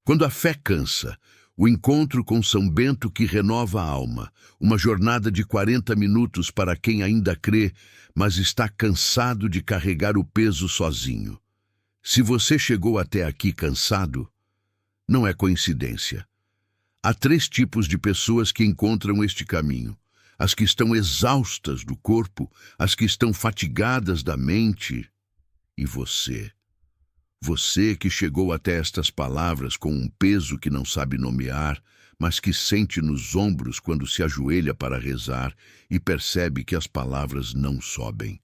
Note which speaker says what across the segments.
Speaker 1: Quando a fé cansa, o encontro com São Bento que renova a alma, uma jornada de 40 minutos para quem ainda crê, mas está cansado de carregar o peso sozinho. Se você chegou até aqui cansado, não é coincidência. Há 3 tipos de pessoas que encontram este caminho: as que estão exaustas do corpo, as que estão fatigadas da mente, e você. Você que chegou até estas palavras com um peso que não sabe nomear, mas que sente nos ombros quando se ajoelha para rezar e percebe que as palavras não sobem.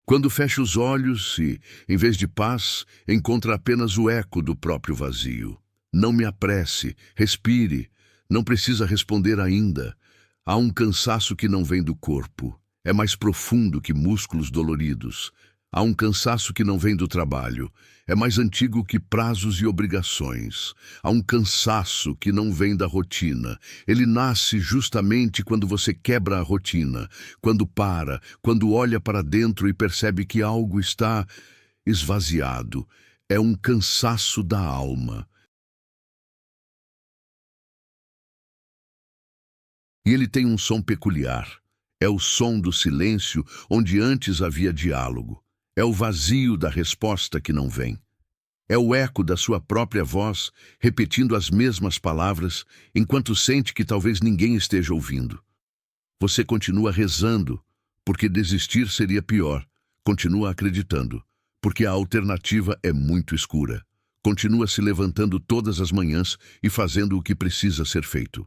Speaker 1: Quando fecha os olhos e, em vez de paz, encontra apenas o eco do próprio vazio. Não me apresse, respire, não precisa responder ainda. Há um cansaço que não vem do corpo, é mais profundo que músculos doloridos. Há um cansaço que não vem do trabalho, é mais antigo que prazos e obrigações. Há um cansaço que não vem da rotina. Ele nasce justamente quando você quebra a rotina, quando para, quando olha para dentro e percebe que algo está esvaziado. É um cansaço da alma. E ele tem um som peculiar. É o som do silêncio onde antes havia diálogo. É o vazio da resposta que não vem. É o eco da sua própria voz, repetindo as mesmas palavras, enquanto sente que talvez ninguém esteja ouvindo. Você continua rezando, porque desistir seria pior. Continua acreditando, porque a alternativa é muito escura. Continua se levantando todas as manhãs e fazendo o que precisa ser feito.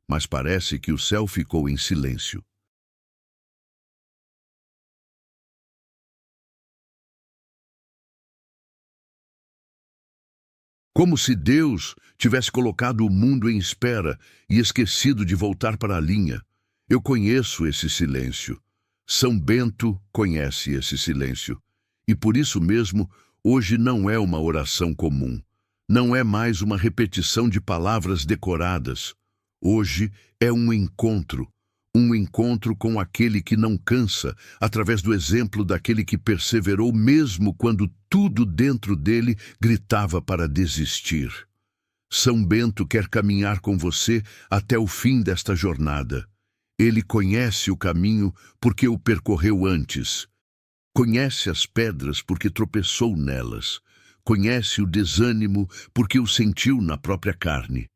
Speaker 1: Mas parece que o céu ficou em silêncio. Como se Deus tivesse colocado o mundo em espera e esquecido de voltar para a linha. Eu conheço esse silêncio. São Bento conhece esse silêncio. E por isso mesmo, hoje não é uma oração comum. Não é mais uma repetição de palavras decoradas. Hoje é um encontro com aquele que não cansa, através do exemplo daquele que perseverou mesmo quando tudo dentro dele gritava para desistir. São Bento quer caminhar com você até o fim desta jornada. Ele conhece o caminho porque o percorreu antes. Conhece as pedras porque tropeçou nelas. Conhece o desânimo porque o sentiu na própria carne.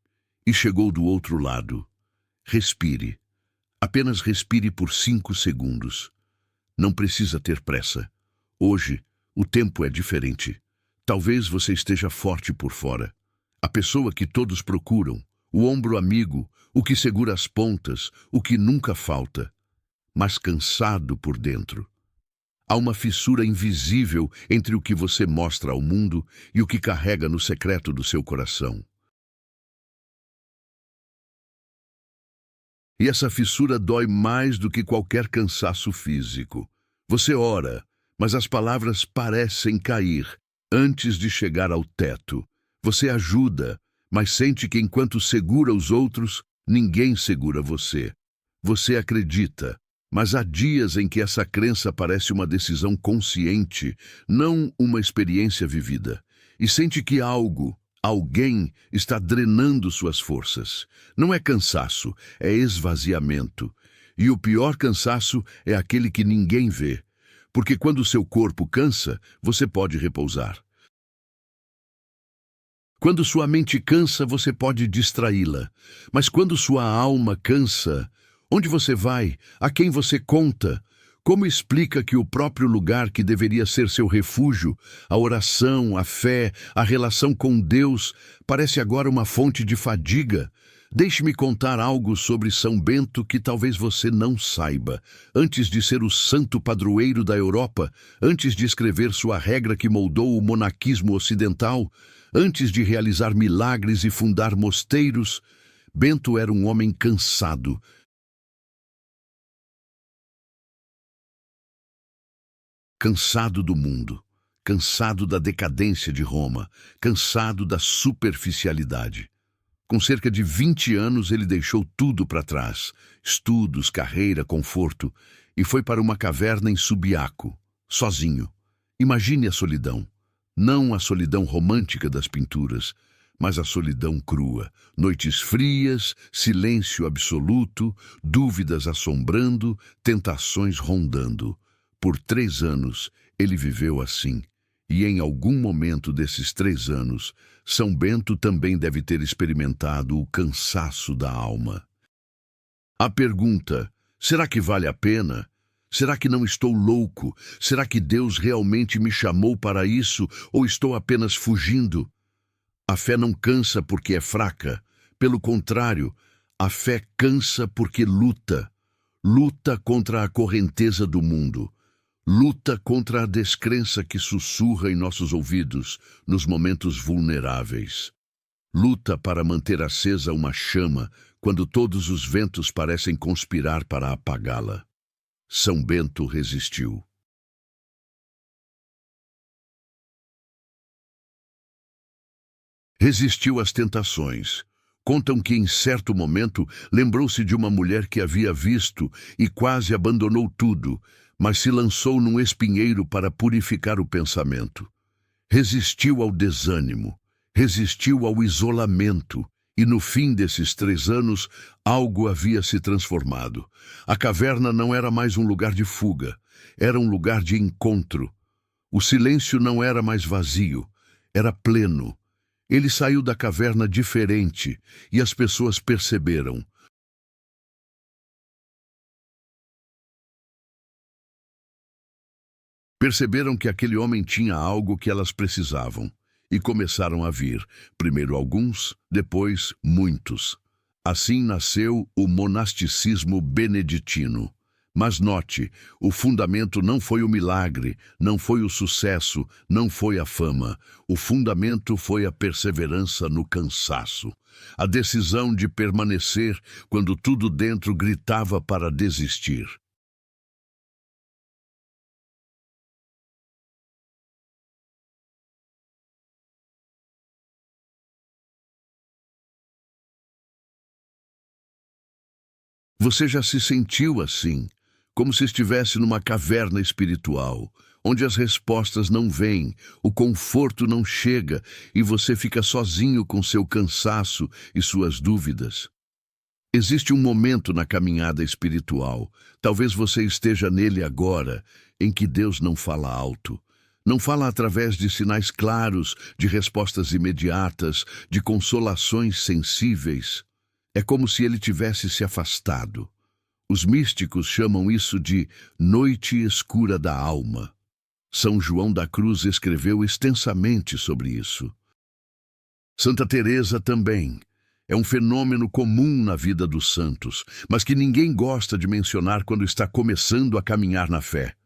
Speaker 1: E chegou do outro lado. Respire. Apenas respire por 5 segundos. Não precisa ter pressa. Hoje, o tempo é diferente. Talvez você esteja forte por fora. A pessoa que todos procuram, o ombro amigo, o que segura as pontas, o que nunca falta, mas cansado por dentro. Há uma fissura invisível entre o que você mostra ao mundo e o que carrega no secreto do seu coração. E essa fissura dói mais do que qualquer cansaço físico. Você ora, mas as palavras parecem cair antes de chegar ao teto. Você ajuda, mas sente que enquanto segura os outros, ninguém segura você. Você acredita, mas há dias em que essa crença parece uma decisão consciente, não uma experiência vivida. E sente que alguém está drenando suas forças. Não é cansaço, é esvaziamento. E o pior cansaço é aquele que ninguém vê. Porque quando o seu corpo cansa, você pode repousar. Quando sua mente cansa, você pode distraí-la. Mas quando sua alma cansa, onde você vai? A quem você conta? Como explica que o próprio lugar que deveria ser seu refúgio, a oração, a fé, a relação com Deus, parece agora uma fonte de fadiga? Deixe-me contar algo sobre São Bento que talvez você não saiba. Antes de ser o santo padroeiro da Europa, antes de escrever sua regra que moldou o monaquismo ocidental, antes de realizar milagres e fundar mosteiros, Bento era um homem cansado. Cansado do mundo, cansado da decadência de Roma, cansado da superficialidade. Com cerca de 20 anos ele deixou tudo para trás, estudos, carreira, conforto, e foi para uma caverna em Subiaco, sozinho. Imagine a solidão. Não a solidão romântica das pinturas, mas a solidão crua. Noites frias, silêncio absoluto, dúvidas assombrando, tentações rondando. Por 3 anos, ele viveu assim. E em algum momento desses 3 anos, São Bento também deve ter experimentado o cansaço da alma. A pergunta: será que vale a pena? Será que não estou louco? Será que Deus realmente me chamou para isso ou estou apenas fugindo? A fé não cansa porque é fraca. Pelo contrário, a fé cansa porque luta. Luta contra a correnteza do mundo. Luta contra a descrença que sussurra em nossos ouvidos nos momentos vulneráveis. Luta para manter acesa uma chama quando todos os ventos parecem conspirar para apagá-la. São Bento resistiu. Resistiu às tentações. Contam que em certo momento lembrou-se de uma mulher que havia visto e quase abandonou tudo, mas se lançou num espinheiro para purificar o pensamento. Resistiu ao desânimo, resistiu ao isolamento, e no fim desses 3 anos, algo havia se transformado. A caverna não era mais um lugar de fuga, era um lugar de encontro. O silêncio não era mais vazio, era pleno. Ele saiu da caverna diferente, e as pessoas perceberam. Perceberam que aquele homem tinha algo que elas precisavam, e começaram a vir, primeiro alguns, depois muitos. Assim nasceu o monasticismo beneditino. Mas note, o fundamento não foi o milagre, não foi o sucesso, não foi a fama. O fundamento foi a perseverança no cansaço. A decisão de permanecer quando tudo dentro gritava para desistir. Você já se sentiu assim, como se estivesse numa caverna espiritual, onde as respostas não vêm, o conforto não chega e você fica sozinho com seu cansaço e suas dúvidas? Existe um momento na caminhada espiritual, talvez você esteja nele agora, em que Deus não fala alto. Não fala através de sinais claros, de respostas imediatas, de consolações sensíveis. É como se ele tivesse se afastado. Os místicos chamam isso de noite escura da alma. São João da Cruz escreveu extensamente sobre isso. Santa Teresa também. É um fenômeno comum na vida dos santos, mas que ninguém gosta de mencionar quando está começando a caminhar na fé.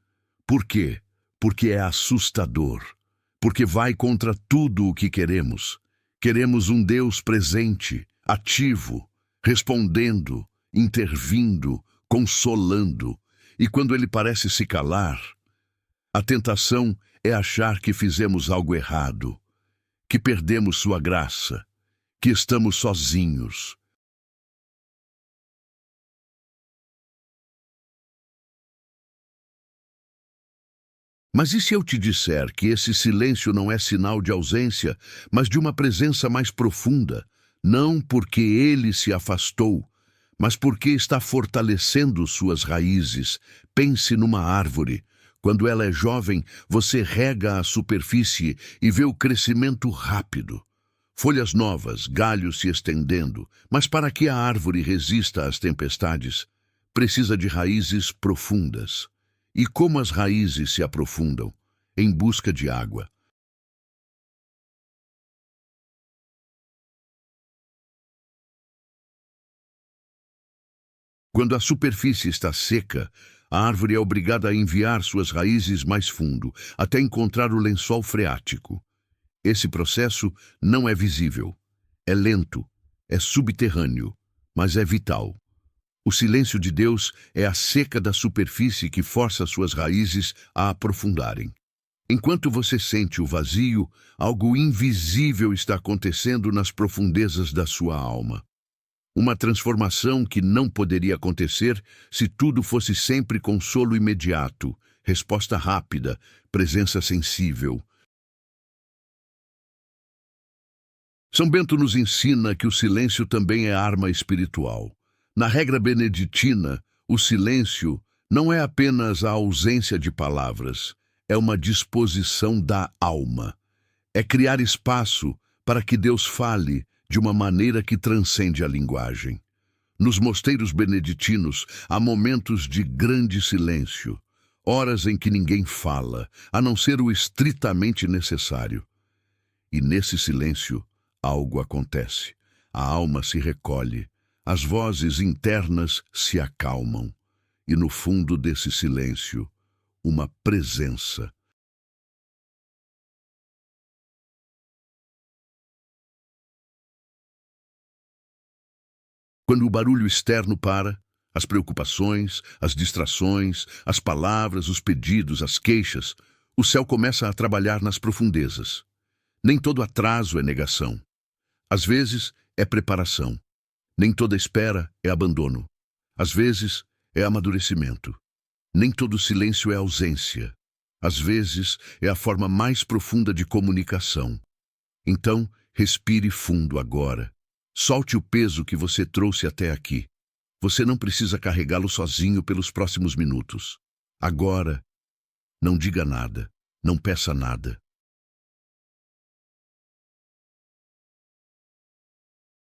Speaker 1: Por quê? Porque é assustador. Porque vai contra tudo o que queremos. Queremos um Deus presente, ativo, respondendo, intervindo, consolando. E quando ele parece se calar, a tentação é achar que fizemos algo errado, que perdemos sua graça, que estamos sozinhos. Mas e se eu te disser que esse silêncio não é sinal de ausência, mas de uma presença mais profunda, não porque ele se afastou, mas porque está fortalecendo suas raízes? Pense numa árvore. Quando ela é jovem, você rega a superfície e vê o crescimento rápido. Folhas novas, galhos se estendendo, mas para que a árvore resista às tempestades, precisa de raízes profundas. E como as raízes se aprofundam? Em busca de água. Quando a superfície está seca, a árvore é obrigada a enviar suas raízes mais fundo, até encontrar o lençol freático. Esse processo não é visível, é lento, é subterrâneo, mas é vital. O silêncio de Deus é a seca da superfície que força suas raízes a aprofundarem. Enquanto você sente o vazio, algo invisível está acontecendo nas profundezas da sua alma. Uma transformação que não poderia acontecer se tudo fosse sempre consolo imediato, resposta rápida, presença sensível. São Bento nos ensina que o silêncio também é arma espiritual. Na regra beneditina, o silêncio não é apenas a ausência de palavras, é uma disposição da alma. É criar espaço para que Deus fale de uma maneira que transcende a linguagem. Nos mosteiros beneditinos há momentos de grande silêncio, horas em que ninguém fala, a não ser o estritamente necessário. E nesse silêncio, algo acontece. A alma se recolhe, as vozes internas se acalmam, e no fundo desse silêncio, uma presença. Quando o barulho externo para, as preocupações, as distrações, as palavras, os pedidos, as queixas, o céu começa a trabalhar nas profundezas. Nem todo atraso é negação. Às vezes é preparação. Nem toda espera é abandono. Às vezes é amadurecimento. Nem todo silêncio é ausência. Às vezes é a forma mais profunda de comunicação. Então, respire fundo agora. Solte o peso que você trouxe até aqui. Você não precisa carregá-lo sozinho pelos próximos minutos. Agora, não diga nada, não peça nada.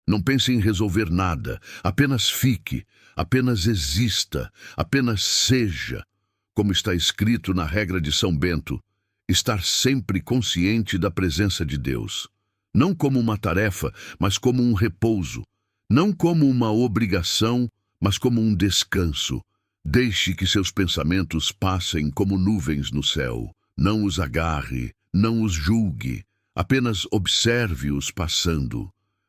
Speaker 1: Não pense em resolver nada, apenas fique, apenas exista, apenas seja. Como está escrito na regra de São Bento, estar sempre consciente da presença de Deus. Não como uma tarefa, mas como um repouso. Não como uma obrigação, mas como um descanso. Deixe que seus pensamentos passem como nuvens no céu. Não os agarre, não os julgue. Apenas observe-os passando.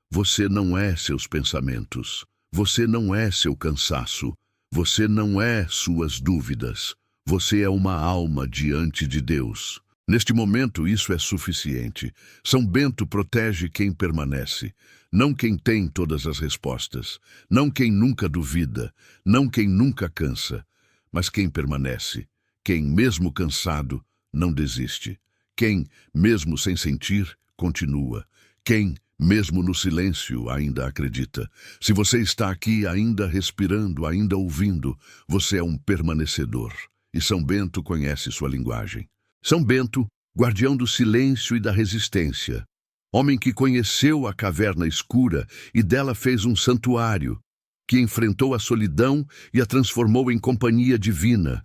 Speaker 1: Você não é seus pensamentos. Você não é seu cansaço. Você não é suas dúvidas. Você é uma alma diante de Deus. Neste momento, isso é suficiente. São Bento protege quem permanece, não quem tem todas as respostas, não quem nunca duvida, não quem nunca cansa, mas quem permanece, quem, mesmo cansado, não desiste, quem, mesmo sem sentir, continua, quem, mesmo no silêncio, ainda acredita. Se você está aqui ainda respirando, ainda ouvindo, você é um permanecedor, e São Bento conhece sua linguagem. São Bento, guardião do silêncio e da resistência, homem que conheceu a caverna escura e dela fez um santuário, que enfrentou a solidão e a transformou em companhia divina,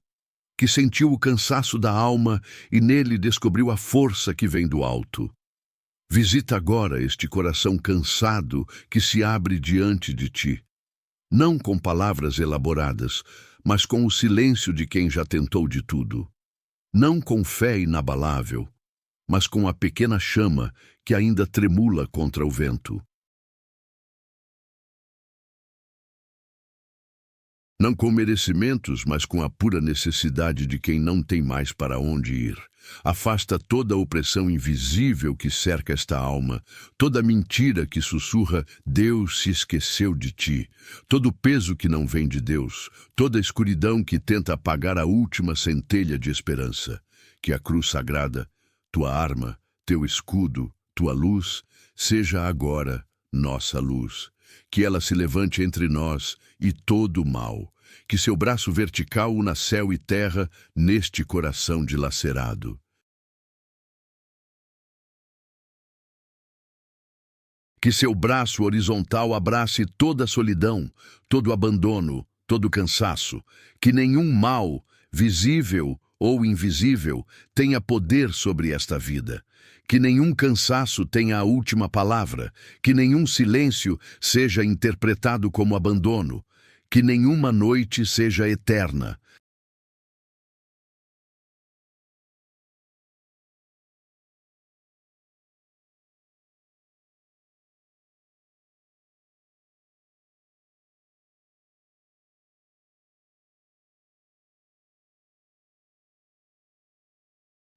Speaker 1: que sentiu o cansaço da alma e nele descobriu a força que vem do alto. Visita agora este coração cansado que se abre diante de ti, não com palavras elaboradas, mas com o silêncio de quem já tentou de tudo. Não com fé inabalável, mas com a pequena chama que ainda tremula contra o vento. Não com merecimentos, mas com a pura necessidade de quem não tem mais para onde ir. Afasta toda a opressão invisível que cerca esta alma, toda mentira que sussurra Deus se esqueceu de ti, todo o peso que não vem de Deus, toda a escuridão que tenta apagar a última centelha de esperança. Que a cruz sagrada, tua arma, teu escudo, tua luz, seja agora nossa luz. Que ela se levante entre nós e todo o mal. Que seu braço vertical una céu e terra neste coração dilacerado. Que seu braço horizontal abrace toda a solidão, todo o abandono, todo o cansaço. Que nenhum mal, visível ou invisível, tenha poder sobre esta vida. Que nenhum cansaço tenha a última palavra. Que nenhum silêncio seja interpretado como abandono. Que nenhuma noite seja eterna.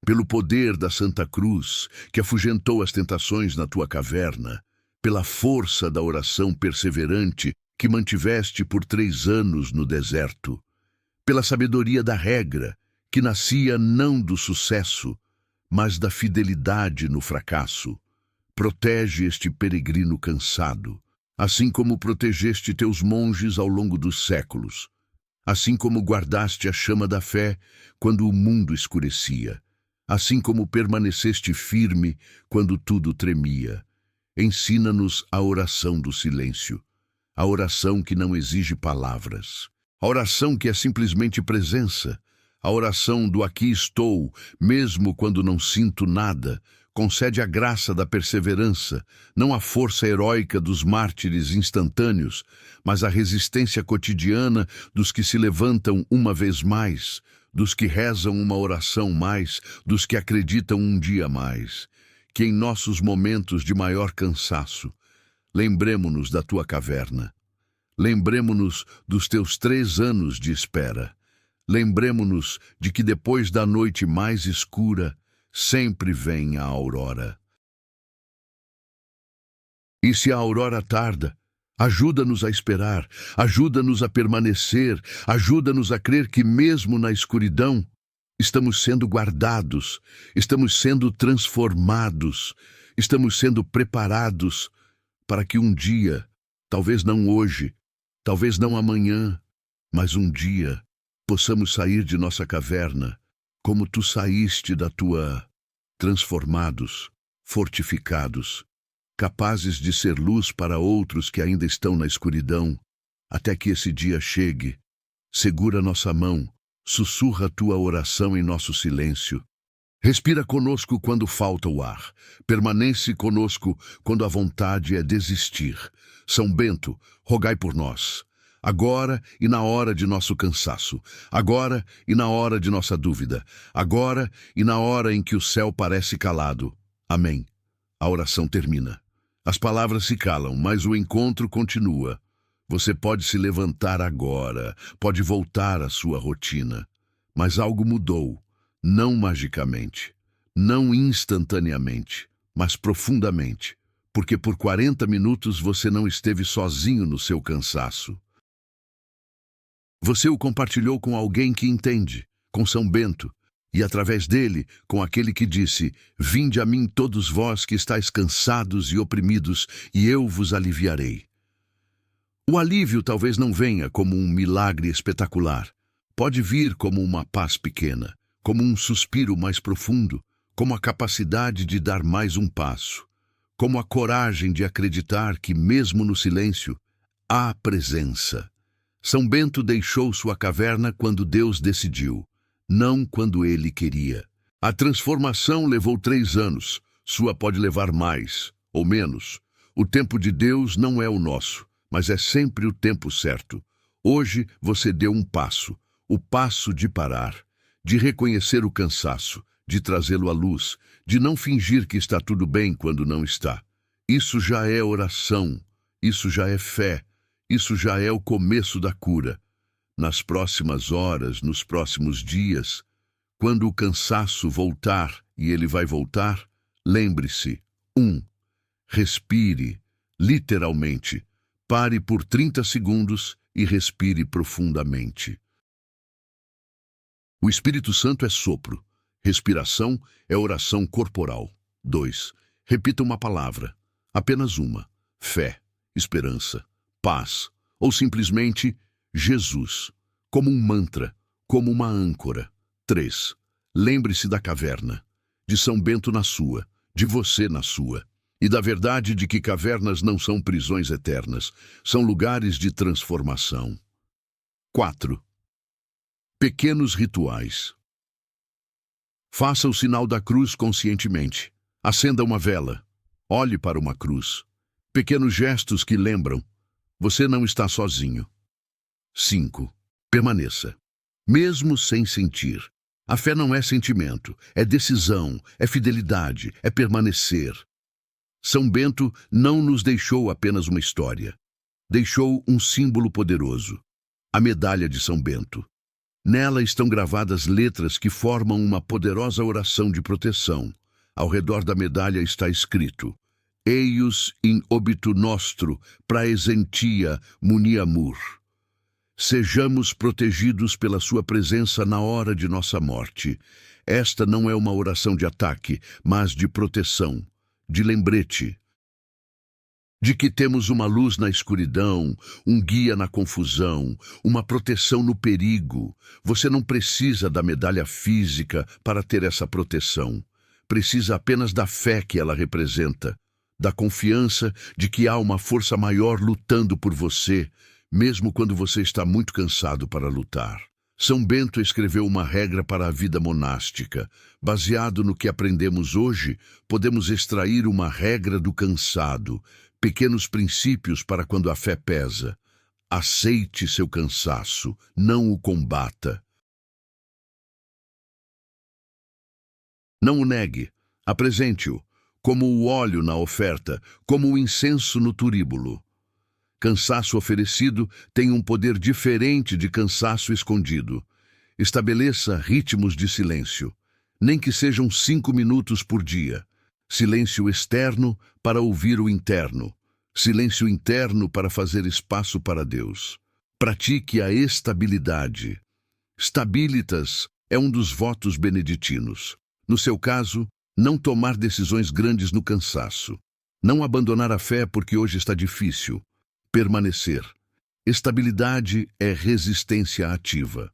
Speaker 1: Pelo poder da Santa Cruz, que afugentou as tentações na tua caverna, pela força da oração perseverante que mantiveste por 3 anos no deserto, pela sabedoria da regra, que nascia não do sucesso, mas da fidelidade no fracasso, Protege este peregrino cansado, assim como protegeste teus monges ao longo dos séculos, assim como guardaste a chama da fé quando o mundo escurecia, assim como permaneceste firme quando tudo tremia. Ensina-nos a oração do silêncio, a oração que não exige palavras, a oração que é simplesmente presença, a oração do aqui estou, mesmo quando não sinto nada. Concede a graça da perseverança, não a força heróica dos mártires instantâneos, mas a resistência cotidiana dos que se levantam uma vez mais, dos que rezam uma oração mais, dos que acreditam um dia mais. Que em nossos momentos de maior cansaço, lembremo-nos da tua caverna, lembremo-nos dos teus 3 anos de espera, lembremo-nos de que depois da noite mais escura, sempre vem a aurora. E se a aurora tarda, ajuda-nos a esperar, ajuda-nos a permanecer, ajuda-nos a crer que mesmo na escuridão, estamos sendo guardados, estamos sendo transformados, estamos sendo preparados para que um dia, talvez não hoje, talvez não amanhã, mas um dia, possamos sair de nossa caverna, como tu saíste da tua, transformados, fortificados, capazes de ser luz para outros que ainda estão na escuridão, até que esse dia chegue. Segura nossa mão, sussurra tua oração em nosso silêncio. Respira conosco quando falta o ar, permanece conosco quando a vontade é desistir. São Bento, rogai por nós. Agora e na hora de nosso cansaço, agora e na hora de nossa dúvida, agora e na hora em que o céu parece calado. Amém. A oração termina. As palavras se calam, mas o encontro continua. Você pode se levantar agora, pode voltar à sua rotina. Mas algo mudou, não magicamente, não instantaneamente, mas profundamente, porque por 40 minutos você não esteve sozinho no seu cansaço. Você o compartilhou com alguém que entende, com São Bento, e através dele, com aquele que disse: Vinde a mim todos vós que estáis cansados e oprimidos, e eu vos aliviarei. O alívio talvez não venha como um milagre espetacular. Pode vir como uma paz pequena, como um suspiro mais profundo, como a capacidade de dar mais um passo, como a coragem de acreditar que, mesmo no silêncio, há presença. São Bento deixou sua caverna quando Deus decidiu, não quando ele queria. A transformação levou 3 anos, sua pode levar mais ou menos. O tempo de Deus não é o nosso, mas é sempre o tempo certo. Hoje você deu um passo, o passo de parar, de reconhecer o cansaço, de trazê-lo à luz, de não fingir que está tudo bem quando não está. Isso já é oração, isso já é fé. Isso já é o começo da cura. Nas próximas horas, nos próximos dias, quando o cansaço voltar, e ele vai voltar, lembre-se. 1. Respire, literalmente. Pare por 30 segundos e respire profundamente. O Espírito Santo é sopro. Respiração é oração corporal. 2. Repita uma palavra, apenas uma. Fé, esperança, paz, ou simplesmente Jesus, como um mantra, como uma âncora. 3. Lembre-se da caverna, de São Bento na sua, de você na sua, e da verdade de que cavernas não são prisões eternas, são lugares de transformação. 4. Pequenos rituais. Faça o sinal da cruz conscientemente. Acenda uma vela. Olhe para uma cruz. Pequenos gestos que lembram. Você não está sozinho. 5. Permaneça. Mesmo sem sentir. A fé não é sentimento, é decisão, é fidelidade, é permanecer. São Bento não nos deixou apenas uma história. Deixou um símbolo poderoso. A medalha de São Bento. Nela estão gravadas letras que formam uma poderosa oração de proteção. Ao redor da medalha está escrito: Eius in obito nostro praesentia muniamur. Sejamos protegidos pela sua presença na hora de nossa morte. Esta não é uma oração de ataque, mas de proteção, de lembrete, de que temos uma luz na escuridão, um guia na confusão, uma proteção no perigo. Você não precisa da medalha física para ter essa proteção. Precisa apenas da fé que ela representa, da confiança de que há uma força maior lutando por você, mesmo quando você está muito cansado para lutar. São Bento escreveu uma regra para a vida monástica. Baseado no que aprendemos hoje, podemos extrair uma regra do cansado, pequenos princípios para quando a fé pesa. Aceite seu cansaço, não o combata. Não o negue, apresente-o, como o óleo na oferta, como o incenso no turíbulo. Cansaço oferecido tem um poder diferente de cansaço escondido. Estabeleça ritmos de silêncio, nem que sejam 5 minutos por dia. Silêncio externo para ouvir o interno. Silêncio interno para fazer espaço para Deus. Pratique a estabilidade. Stabilitas é um dos votos beneditinos. No seu caso, não tomar decisões grandes no cansaço. Não abandonar a fé porque hoje está difícil. Permanecer. Estabilidade é resistência ativa.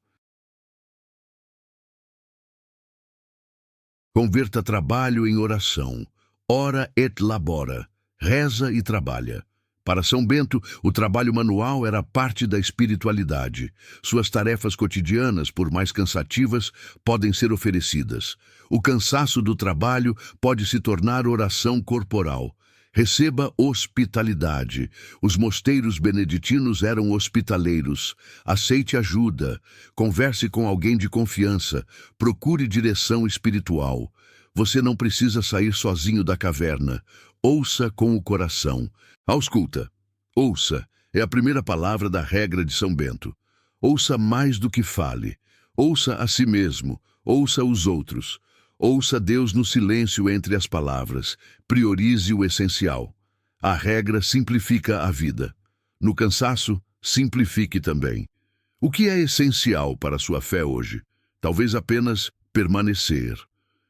Speaker 1: Converta trabalho em oração. Ora et labora. Reza e trabalha. Para São Bento, o trabalho manual era parte da espiritualidade. Suas tarefas cotidianas, por mais cansativas, podem ser oferecidas. O cansaço do trabalho pode se tornar oração corporal. Receba hospitalidade. Os mosteiros beneditinos eram hospitaleiros. Aceite ajuda. Converse com alguém de confiança. Procure direção espiritual. Você não precisa sair sozinho da caverna. Ouça com o coração. Ausculta. Ouça é a primeira palavra da regra de São Bento. Ouça mais do que fale. Ouça a si mesmo. Ouça os outros. Ouça Deus no silêncio entre as palavras. Priorize o essencial. A regra simplifica a vida. No cansaço, simplifique também. O que é essencial para a sua fé hoje? Talvez apenas permanecer.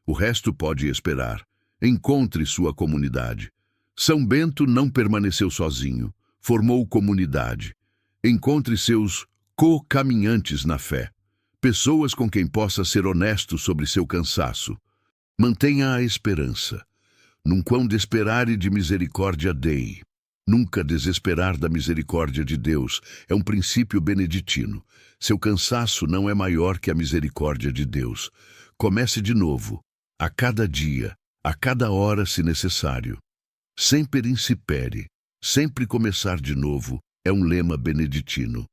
Speaker 1: O resto pode esperar. Encontre sua comunidade. São Bento não permaneceu sozinho. Formou comunidade. Encontre seus co-caminhantes na fé. Pessoas com quem possa ser honesto sobre seu cansaço. Mantenha a esperança. Num quão desperare de misericórdia Dei. Nunca desesperar da misericórdia de Deus é um princípio beneditino. Seu cansaço não é maior que a misericórdia de Deus. Comece de novo, a cada dia, a cada hora se necessário. Sempre insipere, sempre começar de novo é um lema beneditino.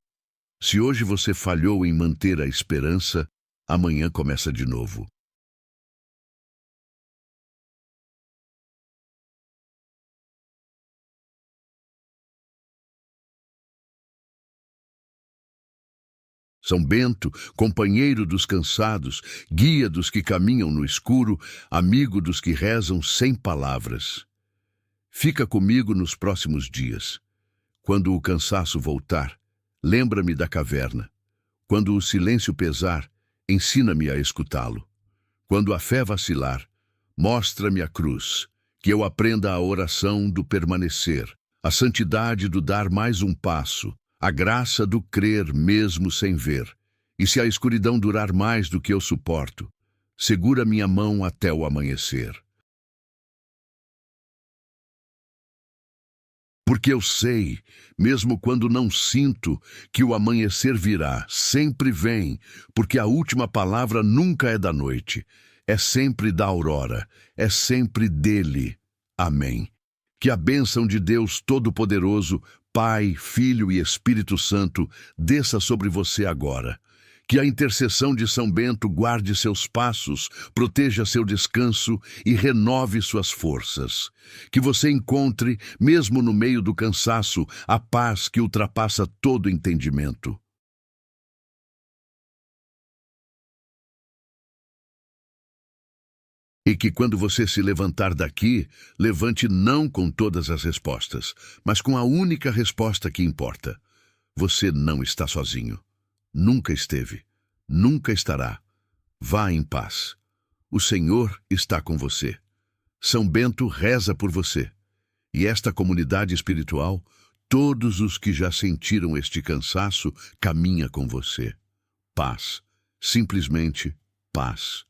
Speaker 1: Se hoje você falhou em manter a esperança, amanhã começa de novo. São Bento, companheiro dos cansados, guia dos que caminham no escuro, amigo dos que rezam sem palavras. Fica comigo nos próximos dias. Quando o cansaço voltar, lembra-me da caverna. Quando o silêncio pesar, ensina-me a escutá-lo. Quando a fé vacilar, mostra-me a cruz, que eu aprenda a oração do permanecer, a santidade do dar mais um passo, a graça do crer mesmo sem ver. E se a escuridão durar mais do que eu suporto, segura minha mão até o amanhecer. Porque eu sei, mesmo quando não sinto, que o amanhecer virá, sempre vem, porque a última palavra nunca é da noite, é sempre da aurora, é sempre dele. Amém. Que a bênção de Deus Todo-Poderoso, Pai, Filho e Espírito Santo, desça sobre você agora. Que a intercessão de São Bento guarde seus passos, proteja seu descanso e renove suas forças. Que você encontre, mesmo no meio do cansaço, a paz que ultrapassa todo entendimento. E que quando você se levantar daqui, levante não com todas as respostas, mas com a única resposta que importa. Você não está sozinho. Nunca esteve. Nunca estará. Vá em paz. O Senhor está com você. São Bento reza por você. E esta comunidade espiritual, todos os que já sentiram este cansaço, caminha com você. Paz. Simplesmente paz.